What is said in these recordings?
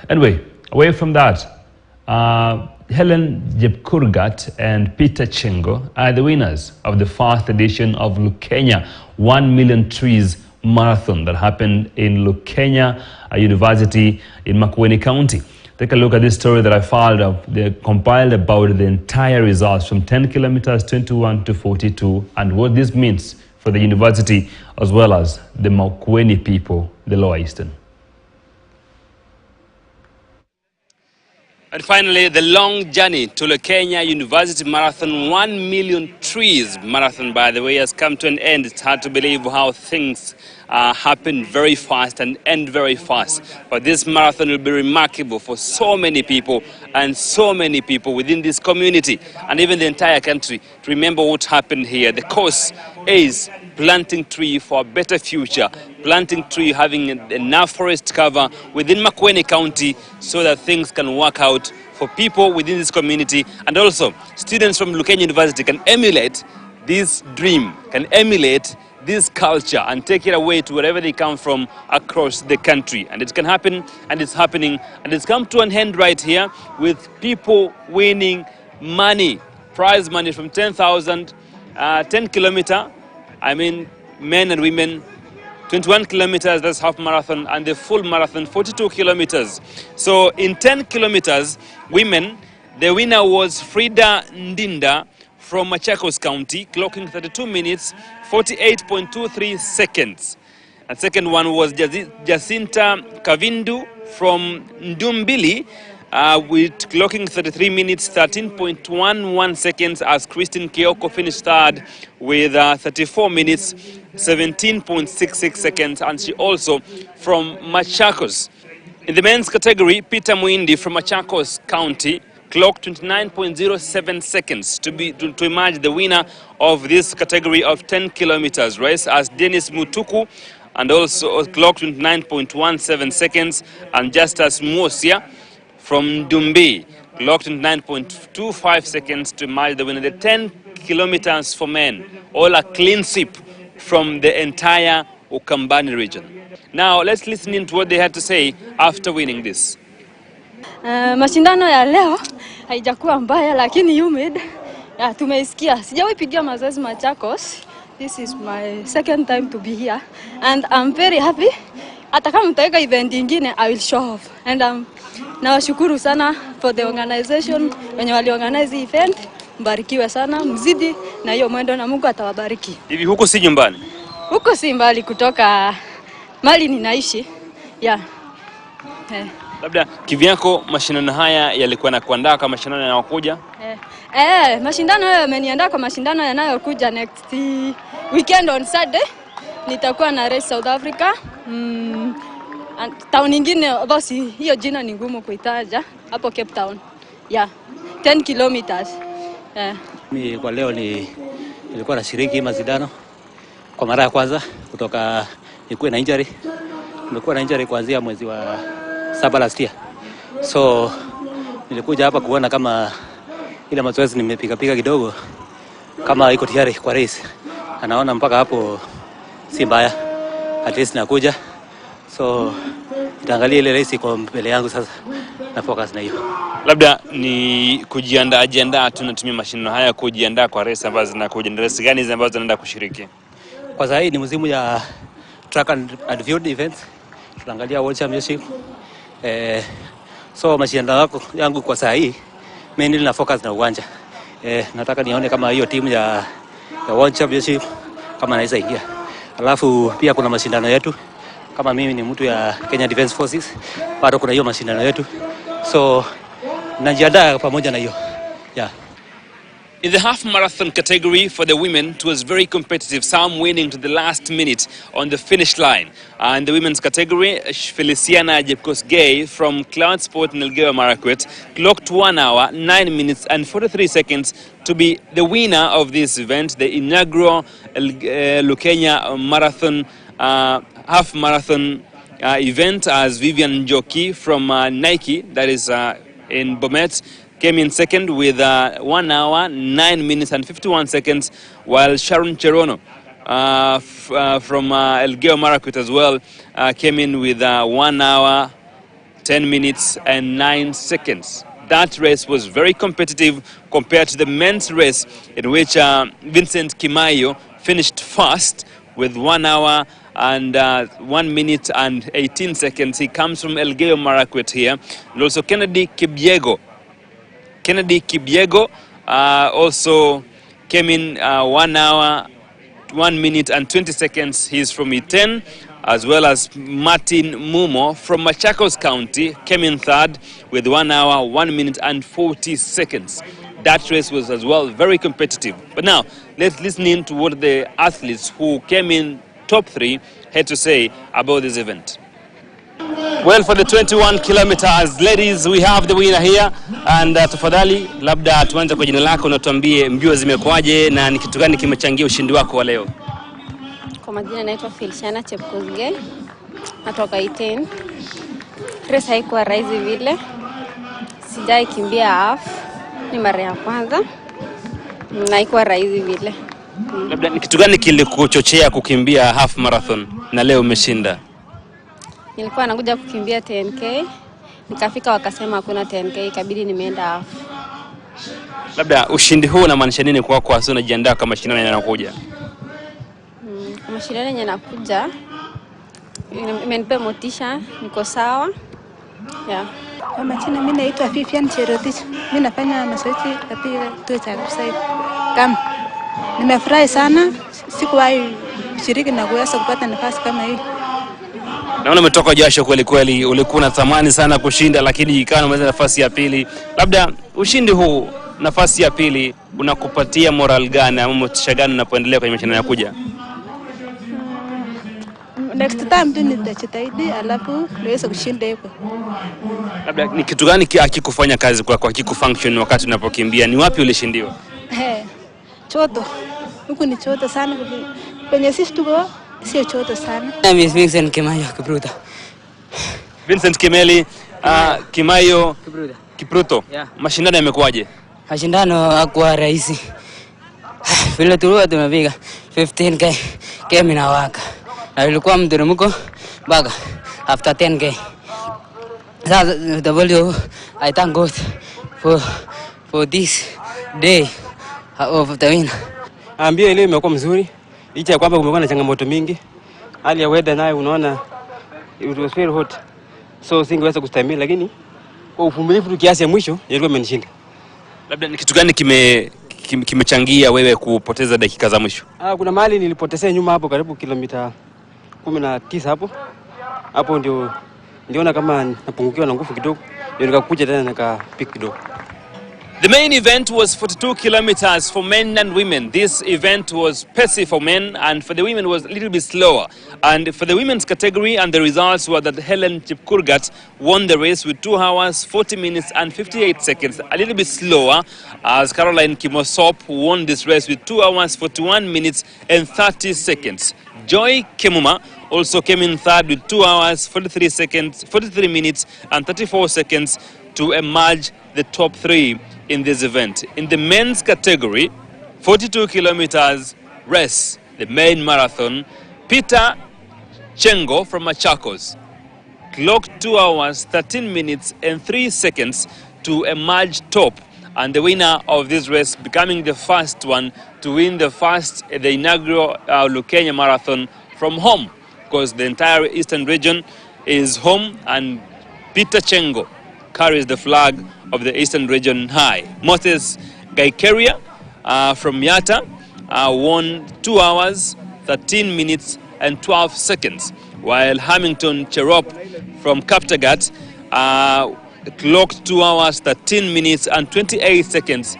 Anyway, away from that, Helen Jepkurgat and Peter Chengo are the winners of the first edition of Lukenya 1 Million Trees Marathon that happened in Lukenya University in Makueni County. Take a look at this story that I filed. They compiled about the entire results from 10 kilometers, 21 to 42, and what this means for the university as well as the Makueni people, the Lower Eastern. And finally, the long journey to Lukenya University Marathon, 1 Million Trees Marathon, by the way, has come to an end. It's hard to believe how things happen very fast and end very fast. But this marathon will be remarkable for so many people and so many people within this community and even the entire country to remember what happened here. The cause is planting tree for a better future, planting tree, having enough forest cover within Makueni County so that things can work out for people within this community, and also students from Lukenya University can emulate this dream, can emulate this culture and take it away to wherever they come from across the country. And it can happen, and it's happening, and it's come to an end right here with people winning money, prize money from 10,000, 10 kilometer, I mean men and women, 21 kilometers, that's half marathon, and the full marathon, 42 kilometers. So in 10 kilometers, women, the winner was Frida Ndinda from Machakos County, clocking 32 minutes, 48.23 seconds. And second one was Jacinta Kavindu from Ndumbili, with clocking 33 minutes, 13.11 seconds, as Christine Kioko finished third with 34 minutes, 17.66 seconds, and she also from Machakos. In the men's category, Peter Muindi from Machakos County clocked 29.07 seconds to emerge the winner of this category of 10 kilometers race, as Dennis Mutuku and also clocked 29.17 seconds, and Justus Mosia from Dumbi clocked 9.25 seconds to emerge the winner. The 10 kilometers for men, all a clean sweep from the entire Ukambani region. Now let's listen in to what they had to say after winning this. Mashindano ya leo haijakuwa mbaya, lakini humid. Tumeisikia. Sijawahi pigia mazoezi Machakos. This is my second time to be here, and I'm very happy. Hata kama mtaweka event nyingine, I will show off. And nawashukuru sana for the organization wenye wali organize event. Mbarikiwe sana, mzidi na hiyo mwendo na Mungu atawabariki. Hivi huko si nyumbani? Huko si mbali kutoka mali ninaishi. Yeah. Labda kivyako mashindano haya yalikuwa na kuandaa kama mashindano yanayokuja? Mashindano haya yameniandaa kwa mashindano yanayokuja next weekend on Saturday. Nitakuwa na race South Africa. Town nyingine basi hiyo jina ni ngumu kuitaja, hapo Cape Town. Yeah. 10 kilometers. Mimi kwa leo nilikuwa nashiriki mashindano kwa mara ya kwanza kutoka nilikuwa na injury. Nimekuwa na injury kuanzia mwezi wa 7 last year. So nilikuja hapa kuona kama ile mazoezi nimepiga kidogo kama iko tayari kwa race. Anaona mpaka hapo si mbaya. At least nakuja. So nitaangalia ile race iko mbele yangu sasa na focus na hiyo. Labda ni kujiandaa tunatumia mashindano haya kujiandaa kwa race ambazo zinakuja. Ni race gani ambazo tunaenda kushiriki? Kwa sasa hii ni msimu ya track and field events. Tunaangalia World Championship. So mashindano yangu kwa sasa hii mainly na focus na uwanja. Nataka nione kama hiyo timu ya World Championship kama naweza ingia. Alafu pia kuna mashindano yetu. Kama mimi ni mtu ya Kenya Defence Forces, bado kuna hiyo mashindano yetu. So najiandaa pamoja na hiyo. Yeah. In the half marathon category for the women, it was very competitive, some winning to the last minute on the finish line. In the women's category, Feliciana Jepkosgei from Cloud Sport in Elgeyo Marakwet clocked 1 hour, 9 minutes and 43 seconds to be the winner of this event, the inaugural Lukenya marathon, half marathon event, as Vivian Njoki from Nike, that is in Bomet, came in second with 1 hour, 9 minutes and 51 seconds, while Sharon Cherono from Elgeyo Marakwet as well came in with 1 hour, 10 minutes and 9 seconds. That race was very competitive compared to the men's race, in which Vincent Kimayo finished first with 1 hour and 1 minute and 18 seconds. He comes from Elgeyo Marakwet here. And also Kennedy Kipyego also came in 1 hour, 1 minute and 20 seconds. He's from Iten, as well as Martin Mumo from Machakos County came in third with 1 hour, 1 minute and 40 seconds. That race was as well very competitive. But now, let's listen in to what the athletes who came in top 3 had to say about this event. Well, for the 21 kilometers, ladies, we have the winner here. And tafadhali, labda tuanze kwa jina lako na tuambie mbio zimekuaje na ni kitu gani kimechangia ushindi wako wa leo? Kwa majina naitwa Feliciana Chepkosgei, natoka Iten. Race haikuwa rahisi vile. Sijai kimbia half, ni mara ya kwanza. Na haikuwa rahisi vile. Labda ni kitu gani kilikuchochea kukimbia half marathon na leo umeshinda? Nilikuwa nakuja kukimbia 10k, nikafika wakasema hakuna 10k, ikabidi nimeenda half. Labda ushindi huu unamaanisha nini kwako hasa unajiandaa kama mashindano yanayokuja? Mashindano yanakuja imenipa motisha, niko sawa. Yeah. Kwa majina mimi naitwa Vivian Cherotich. Mimi nafanya mazoezi katika kituo cha Kusai. Nimefurahi sana, sikuwahi kushiriki na kuweza kupata nafasi kama hii. Naona umetoka jasho kweli kweli, ulikuwa unatamani sana kushinda lakini ikawa umeweza nafasi ya pili. Labda ushindi huu, nafasi ya pili, unakupatia moral gani au motisha gani unapoendelea kwenye mashindano yanayokuja? Next time tu nitajitahidi alafu niweze kushinda hapo. Labda ni kitu gani kikufanya kazi kwa kikufunction wakati unapokimbia? Ni wapi ulishindiwa? Choto. Huko ni choto sana kwenye sisi tuko sio choto sana. Mimi Vincent Kimayo Kipruto. Vincent Kimayo Kipruto. Yeah. Mashindano yamekuaje? Mashindano hakuwa rahisi. Vile tulikuwa tumepiga 15k kemi na waka. Na ilikuwa mteremko mpaka after 10k. Sasa I thank God for this day of the win. Ambia ile imekuwa mzuri. Licha ya kwamba kumekuwa na changamoto mingi. Hali ya weather nayo unaona it was very hot. So singeweza kustahimili, lakini kwa uvumilivu kiasi ya mwisho ilikuwa imenishinda. Labda ni kitu gani kimechangia wewe kupoteza dakika za mwisho? Kuna mahali nilipotezea nyuma hapo karibu kilomita 19 hapo. Hapo ndiona kama napungukiwa na nguvu kidogo. Ndio nikakuja tena nikapick kidogo. The main event was 42 kilometers for men and women. This event was pacey for men, and for the women was a little bit slower. And for the women's category, and the results were that Helen Chipkurgat won the race with 2 hours, 40 minutes and 58 seconds. A little bit slower as Caroline Kimosop won this race with 2 hours, 41 minutes and 30 seconds. Joy Kemuma also came in third with 2 hours, 43 minutes and 34 seconds to emerge the top 3 in this event. In the men's category, 42 kilometers race, the main marathon, Peter Chengo from Machakos clocked 2 hours, 13 minutes and 3 seconds to emerge top, and the winner of this race becoming the first one to win the inaugural Lukenya marathon from home, because the entire eastern region is home, and Peter Chengo carries the flag of the eastern region high. Moses Gaikeria from Yata won 2 hours, 13 minutes and 12 seconds, while Hamilton Cherop from Kaptagat clocked 2 hours, 13 minutes and 28 seconds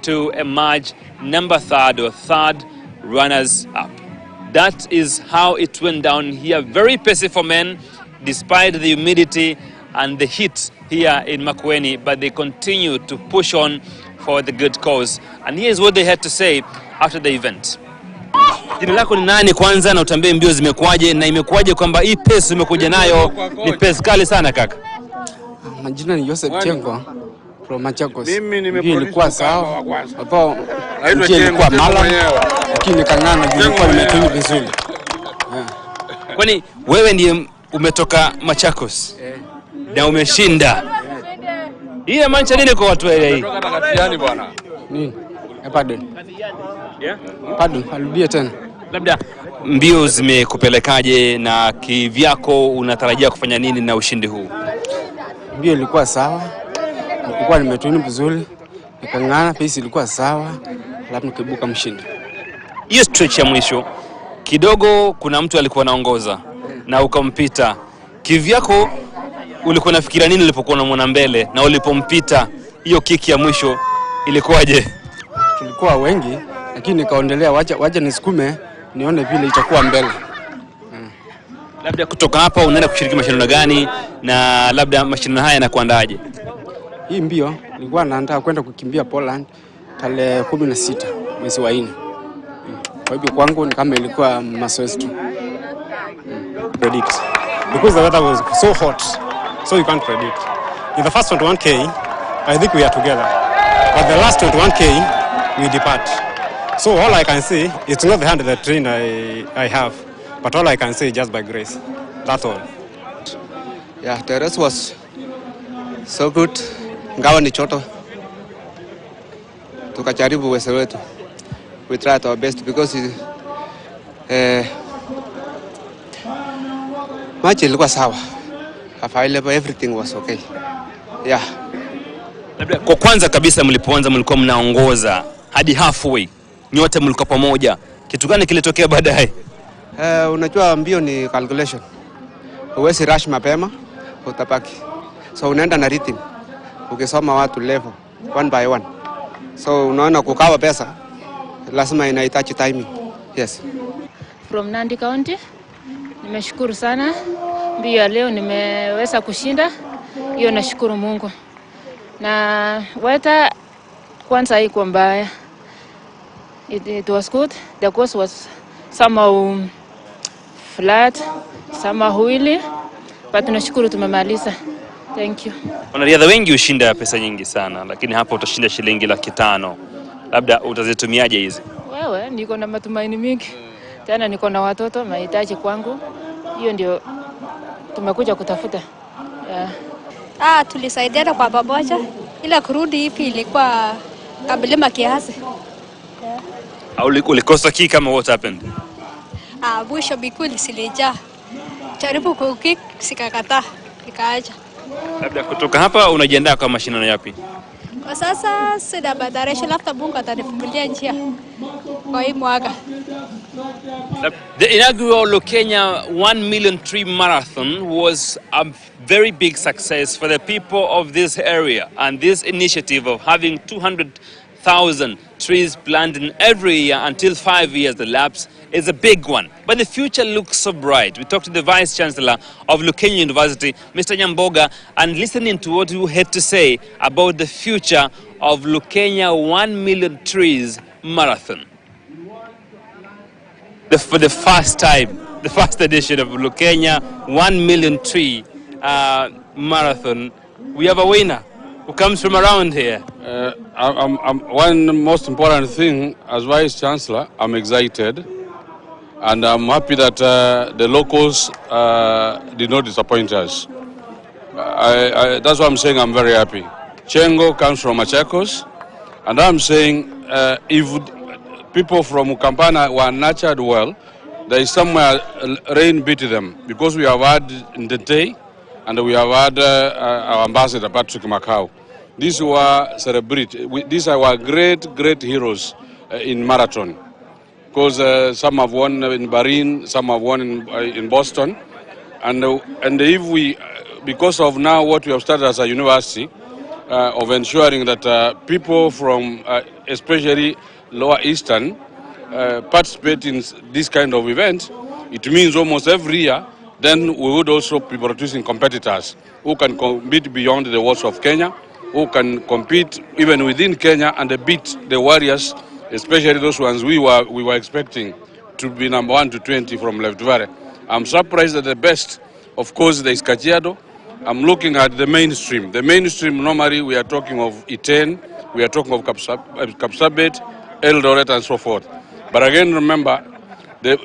to emerge third runners up. That is how it went down here. Very pacey for men, despite the humidity and the heat here in Makueni, but they continue to push on for the good cause. And here's what they had to say after the event. Jina lako ni nani kwanza, na utambie mbio zimekuaje na imekuaje kwamba hii pace umekuja nayo ni pace kali sana kaka? Majina ni Joseph Chengo from Machakos. Mbio ilikuwa sawa. Hapo njia ilikuwa mala, lakini kangana ilikuwa imetunyi vizuri. Kwani wewe ndiye umetoka Machakos? na umeshinda. Hii inamaanisha nini kwa watu wa area hii? Katiani bwana. Nini? Pardon. Yeah? Pardon, arudie tena. Labda mbio zimekupelekaje na kivyako unatarajia kufanya nini na ushindi huu? Mbio ilikuwa sawa. Nilikuwa nimetrain vizuri. Nikang'ana, pace ilikuwa sawa. Alafu nikibuka mshindi. Hiyo stretch ya mwisho kidogo kuna mtu alikuwa anaongoza na ukampita. Kivyako ulikuwa unafikiria nini ulipokuwa unamwona mbele na ulipompita hiyo kiki ya mwisho ilikuwaje? Tulikuwa wengi lakini nikaendelea wacha nisukume nione vile itakuwa mbele. Labda kutoka hapa unaenda kushiriki mashindano gani na labda mashindano haya yanakuandaje? Hii mbio nilikuwa naandaa kwenda kukimbia Poland tarehe 16 mwezi wa 4. Kwa hivyo kwangu ni kama ilikuwa mazoezi tu. Predict because the weather was so hot, so you can't predict. In the first 21k, I think we are together, but the last 21k, we depart. So all I can say, it's not the hand of the train I have, but all I can say just by grace. That's all. Yeah, the race was so good. Ngawa ni choto. Tukajaribu uwezo wetu. We tried our best because match ilikuwa sawa. Available, everything was okay. Yeah. Labda kwa kwanza kabisa mlipoanza mlikuwa mnaongoza hadi halfway. Nyote mlikuwa pamoja. Kitu gani kilitokea baadaye? Unajua mbio ni calculation. Huwezi rush mapema utapaki. So unaenda na rhythm. Ukisoma watu level one by one. So unaona kukawa pesa lazima inahitaji timing. Yes. From Nandi County. Nimeshukuru sana. Mbio ya leo nimeweza kushinda. Hiyo nashukuru Mungu. Na weather kwanza haikuwa mbaya. It was good. The course was somehow flat, somehow hilly, but tunashukuru tumemaliza. Thank you. Wanariadha wengi ushinda pesa nyingi sana, lakini hapa utashinda shilingi 500,000. Labda utazitumiaje hizi? Wewe niko na matumaini mingi. Tena niko na watoto mahitaji kwangu. Hiyo ndio tumekuja kutafuta. Yeah. Tulisaidiana kwa pamoja. Ila kurudi hivi ilikuwa kabilima kiasi. Au ulikosa kiki kama what happened? Mwisho bikuli silija. Jaribu kukik sikakataa. Nikaacha. Labda kutoka hapa unajiandaa kwa mashindano yapi? Kwa sasa sina matayarisho, labda Mungu atanifungulia njia kwa hii mwaka. The inaugural Lukenya 1 million tree marathon was a very big success for the people of this area, and this initiative of having 200,000 trees planted every year until 5 years elapse is a big one. But the future looks so bright. We talked to the Vice Chancellor of Lukenya University, Mr. Nyamboga, and listening to what you had to say about the future of Lukenya 1 million trees marathon. For the first time, the first edition of Lukenya 1 million tree marathon, we have a winner who comes from around here. One most important thing, as Vice Chancellor, I'm excited and I'm happy that the locals did not disappoint us. That's why I'm saying I'm very happy. Chengo comes from Machakos, and I'm saying if people from Kampana were nurtured well, there is somewhere rain beat them, because we have had Ndete and we have had our ambassador Patrick Macau. These were celebrated. These are our great heroes in marathon, because some have won in Bahrain, some have won in Boston, and if we, because of now what we have started as a university, of ensuring that people from especially Lower Eastern participate in this kind of event, it means almost every year then we would also be producing competitors who can compete beyond the walls of Kenya, who can compete even within Kenya and beat the warriors, especially those ones we were expecting to be number 1 to 20 from Left Valley. I'm surprised that the best, of course, there is Kajiado. I'm looking at the mainstream. The mainstream, normally we are talking of Iten, we are talking of Kapsabet, Eldoret and so forth. But again, remember, the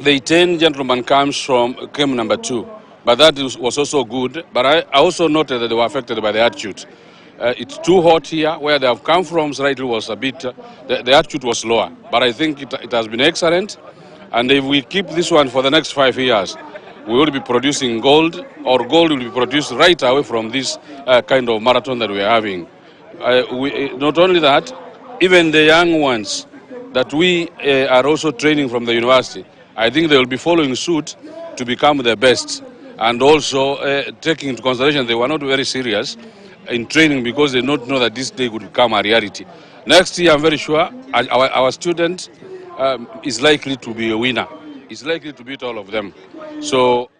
Iten gentleman came number 2. but that was also good. But I also noted that they were affected by the altitude. It's too hot here. Where they have come from slightly was a bit, the altitude was lower. But I think it has been excellent. And if we keep this one for the next 5 years, we will be producing gold, or gold will be produced right away from this kind of marathon that we are having. Not only that, even the young ones that we are also training from the university, I think they will be following suit to become the best. And also taking into consideration they were not very serious in training because they don't know that this day would become a reality. Next year, I'm very sure our student is likely to be a winner. Is likely to beat all of them. So.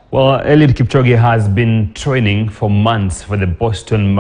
Well, Eliud Kipchoge has been training for months for the Boston Marathon.